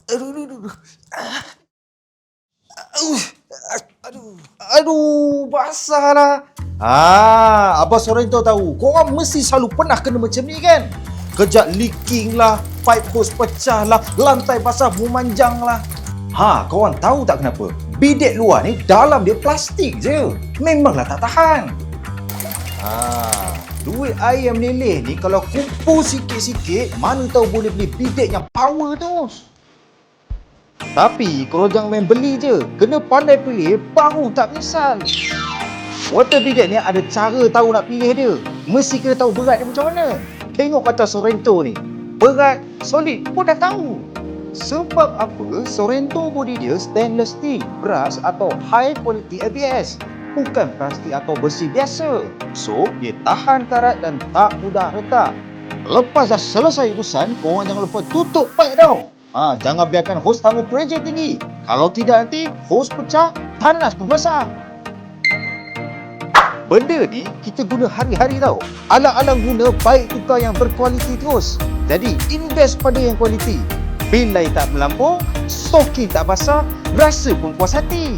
Aduh, aduh, aduh. Uh, Aduh, aduh, basah lah. Abang Sorrento tahu, korang mesti selalu pernah kena macam ni kan? Kejap leaking lah, pipe hose pecah lah, lantai basah memanjang lah. Korang tahu tak kenapa? Bidet luar ni dalam dia plastik je. Memanglah tak tahan. Duit air yang meleleh ni kalau kumpul sikit-sikit, mana tahu boleh beli bidet yang power tu. Tapi kalau jangan main beli je, kena pandai pilih baru tak menyesal. Water bidet ni ada cara tahu nak pilih dia. Mesti kena tahu berat dia macam mana. Tengok kata Sorrento ni, berat, solid pun dah tahu. Sebab apa? Sorrento body dia stainless steel, brass atau high quality ABS. Bukan plastik atau besi biasa. So, dia tahan karat dan tak mudah retak. Lepas dah selesai urusan, korang jangan lupa tutup pipe tau. Jangan biarkan hos tangguh pressure tinggi. Kalau tidak nanti, hos pecah, panas pun basah. Benda ni kita guna hari-hari tau. Alang-alang guna baik tukar yang berkualiti terus. Jadi, invest pada yang kualiti. Bil lain tak melampau, stoking tak basah, rasa pun puas hati.